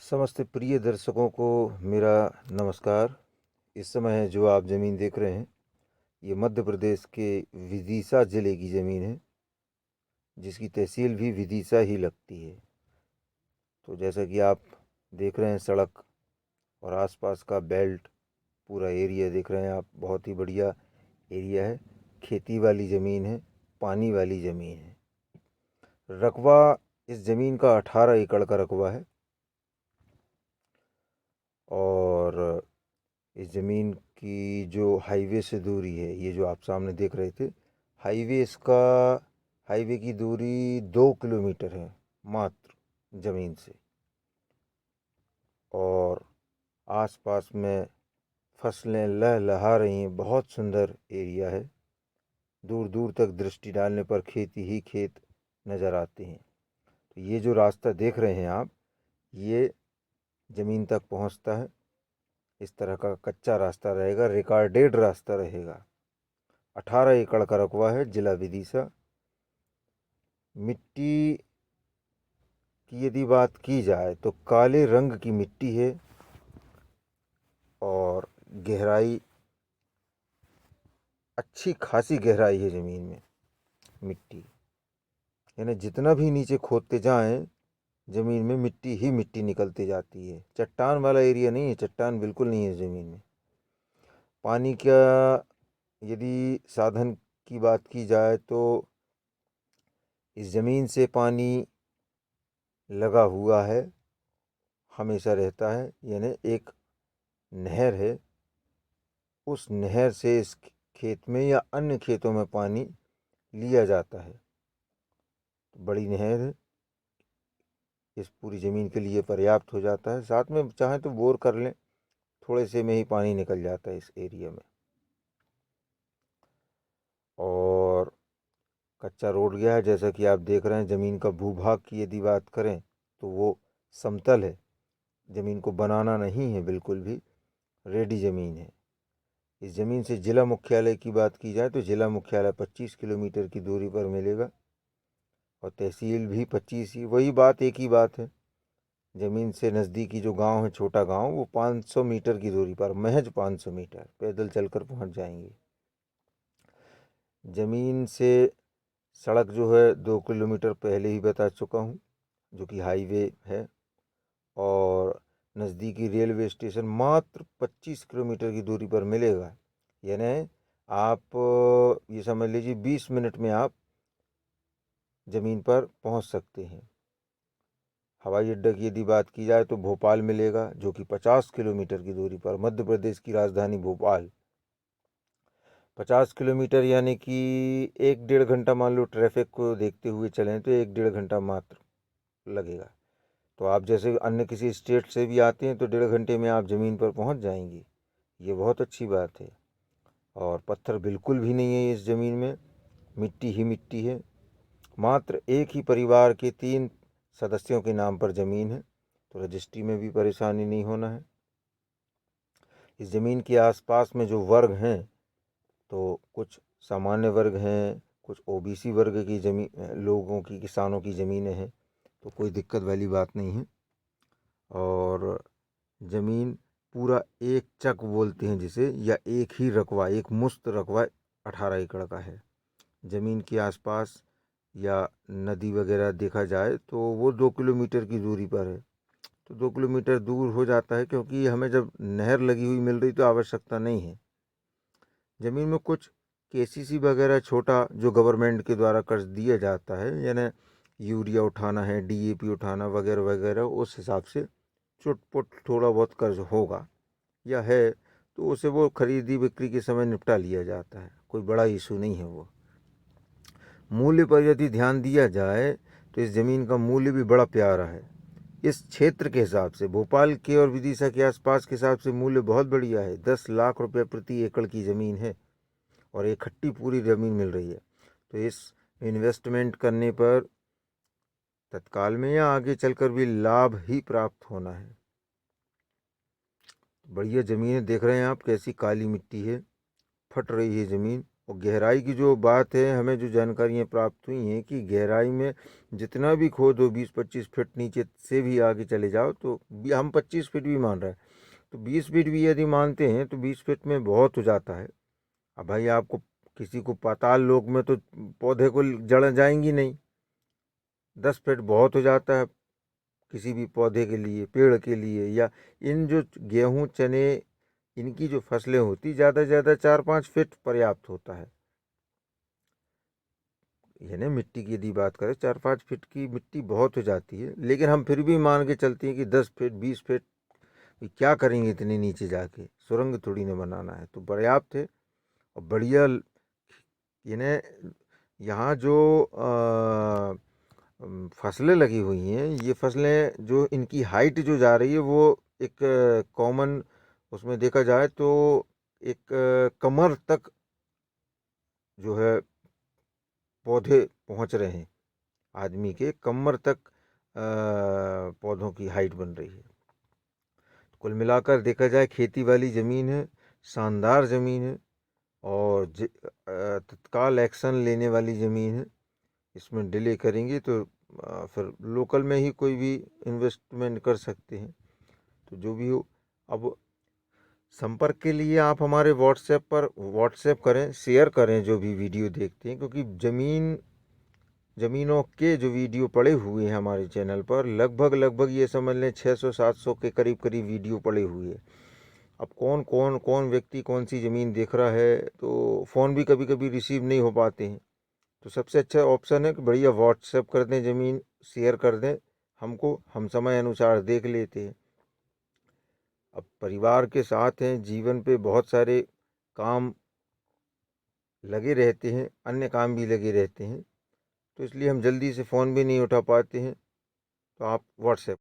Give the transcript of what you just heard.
समस्त प्रिय दर्शकों को मेरा नमस्कार। इस समय जो आप ज़मीन देख रहे हैं, ये मध्य प्रदेश के विदिशा ज़िले की ज़मीन है, जिसकी तहसील भी विदिशा ही लगती है। तो जैसा कि आप देख रहे हैं, सड़क और आसपास का बेल्ट, पूरा एरिया देख रहे हैं आप, बहुत ही बढ़िया एरिया है। खेती वाली ज़मीन है, पानी वाली ज़मीन है। रकबा इस ज़मीन का 18 एकड़ का रकबा है और इस ज़मीन की जो हाईवे से दूरी है, ये जो आप सामने देख रहे थे, हाईवे की दूरी 2 किलोमीटर है मात्र ज़मीन से। और आसपास में फसलें लहलहा रही हैं, बहुत सुंदर एरिया है। दूर दूर तक दृष्टि डालने पर खेत ही खेत नज़र आते हैं। तो ये जो रास्ता देख रहे हैं आप, ये ज़मीन तक पहुंचता है। इस तरह का कच्चा रास्ता रहेगा, रिकॉर्डेड रास्ता रहेगा। 18 एकड़ का रकबा है, जिला विदिशा। मिट्टी की यदि बात की जाए तो काले रंग की मिट्टी है और गहराई, अच्छी खासी गहराई है ज़मीन में। मिट्टी यानी जितना भी नीचे खोदते जाएं, ज़मीन में मिट्टी ही मिट्टी निकलती जाती है। चट्टान वाला एरिया नहीं है, चट्टान बिल्कुल नहीं है ज़मीन में। पानी का यदि साधन की बात की जाए तो इस ज़मीन से पानी लगा हुआ है, हमेशा रहता है। यानी एक नहर है, उस नहर से इस खेत में या अन्य खेतों में पानी लिया जाता है। तो बड़ी नहर है, इस पूरी ज़मीन के लिए पर्याप्त हो जाता है। साथ में चाहें तो बोर कर लें, थोड़े से में ही पानी निकल जाता है इस एरिया में। और कच्चा रोड गया है, जैसा कि आप देख रहे हैं। ज़मीन का भूभाग की यदि बात करें तो वो समतल है, ज़मीन को बनाना नहीं है बिल्कुल भी, रेडी ज़मीन है। इस ज़मीन से ज़िला मुख्यालय की बात की जाए तो ज़िला मुख्यालय 25 किलोमीटर की दूरी पर मिलेगा और तहसील भी 25 ही। वही बात, एक ही बात है। ज़मीन से नज़दीकी जो गांव है, छोटा गांव, वो 500 मीटर की दूरी पर, महज 500 मीटर पैदल चलकर पहुंच जाएंगे। ज़मीन से सड़क जो है 2 किलोमीटर पहले ही बता चुका हूँ, जो कि हाईवे है। और नज़दीकी रेलवे स्टेशन मात्र 25 किलोमीटर की दूरी पर मिलेगा। यानी आप ये समझ लीजिए 20 मिनट में आप ज़मीन पर पहुंच सकते हैं। हवाई अड्डे की यदि बात की जाए तो भोपाल मिलेगा, जो कि 50 किलोमीटर की दूरी पर, मध्य प्रदेश की राजधानी भोपाल। 50 किलोमीटर यानी कि 1-1.5 घंटा, मान लो ट्रैफिक को देखते हुए चलें तो 1-1.5 घंटा मात्र लगेगा। तो आप जैसे अन्य किसी स्टेट से भी आते हैं तो 1.5 घंटे में आप ज़मीन पर पहुंच जाएंगी। ये बहुत अच्छी बात है। और पत्थर बिल्कुल भी नहीं है इस ज़मीन में, मिट्टी ही मिट्टी है। मात्र एक ही परिवार के 3 सदस्यों के नाम पर ज़मीन है, तो रजिस्ट्री में भी परेशानी नहीं होना है। इस ज़मीन के आसपास में जो वर्ग हैं, तो कुछ सामान्य वर्ग हैं, कुछ ओबीसी वर्ग की ज़मीन, लोगों की, किसानों की ज़मीनें हैं, तो कोई दिक्कत वाली बात नहीं है। और ज़मीन पूरा एक चक बोलते हैं जिसे, या एक ही रकबा, एक मुश्त रकबा 18 एकड़ का है। ज़मीन के आसपास या नदी वगैरह देखा जाए तो वो 2 किलोमीटर की दूरी पर है। तो 2 किलोमीटर दूर हो जाता है, क्योंकि हमें जब नहर लगी हुई मिल रही तो आवश्यकता नहीं है। ज़मीन में कुछ केसीसी वगैरह छोटा जो गवर्नमेंट के द्वारा कर्ज दिया जाता है, यानी यूरिया उठाना है, डीएपी उठाना वगैरह वगैरह, उस हिसाब से चुटपुट थोड़ा बहुत कर्ज होगा या है, तो उसे वो खरीदी बिक्री के समय निपटा लिया जाता है। कोई बड़ा इशू नहीं है वो। मूल्य पर यदि ध्यान दिया जाए तो इस ज़मीन का मूल्य भी बड़ा प्यारा है। इस क्षेत्र के हिसाब से, भोपाल के और विदिशा के आसपास के हिसाब से मूल्य बहुत बढ़िया है। 10 लाख रुपए प्रति एकड़ की ज़मीन है और इकट्ठी पूरी ज़मीन मिल रही है। तो इस इन्वेस्टमेंट करने पर तत्काल में या आगे चलकर भी लाभ ही प्राप्त होना है। बढ़िया ज़मीन है, देख रहे हैं आप कैसी काली मिट्टी है, फट रही है ज़मीन और गहराई की जो बात है, हमें जो जानकारियाँ प्राप्त हुई हैं कि गहराई में जितना भी खोदो 20-25 फीट नीचे से भी आगे चले जाओ तो हम 25 फीट भी मान रहे हैं, तो 20 फीट भी यदि मानते हैं तो 20 फीट में बहुत हो जाता है। अब भाई आपको किसी को पाताल लोक में तो पौधे को जड़ जाएंगी नहीं, 10 फीट बहुत हो जाता है किसी भी पौधे के लिए, पेड़ के लिए, या इन जो गेहूँ चने इनकी जो फसलें होती ज़्यादा से ज़्यादा 4-5 फीट पर्याप्त होता है। यानी मिट्टी की यदि बात करें 4-5 फीट की मिट्टी बहुत हो जाती है, लेकिन हम फिर भी मान के चलते हैं कि 10 फीट 20 फीट क्या करेंगे इतने नीचे जाके, सुरंग थोड़ी ना बनाना है, तो पर्याप्त है। और बढ़िया यानी यहाँ जो फसलें लगी हुई हैं, ये फसलें जो इनकी हाइट जो जा रही है वो एक कॉमन उसमें देखा जाए तो एक कमर तक जो है पौधे पहुंच रहे हैं, आदमी के कमर तक पौधों की हाइट बन रही है। कुल मिलाकर देखा जाए खेती वाली ज़मीन है, शानदार ज़मीन है, और तत्काल एक्शन लेने वाली ज़मीन है। इसमें डिले करेंगे तो फिर लोकल में ही कोई भी इन्वेस्टमेंट कर सकते हैं। तो जो भी हो, अब संपर्क के लिए आप हमारे व्हाट्सएप करें, शेयर करें जो भी वीडियो देखते हैं, क्योंकि ज़मीनों के जो वीडियो पड़े हुए हैं हमारे चैनल पर, लगभग ये समझ लें 600-700 के करीब वीडियो पड़े हुए हैं। अब कौन व्यक्ति कौन सी ज़मीन देख रहा है, तो फ़ोन भी कभी कभी रिसीव नहीं हो पाते हैं। तो सबसे अच्छा ऑप्शन है कि बढ़िया व्हाट्सएप कर दें, ज़मीन शेयर कर दें हमको, हम समय अनुसार देख लेते हैं। अब परिवार के साथ हैं, जीवन पे बहुत सारे काम लगे रहते हैं, अन्य काम भी लगे रहते हैं, तो इसलिए हम जल्दी से फ़ोन भी नहीं उठा पाते हैं। तो आप व्हाट्सएप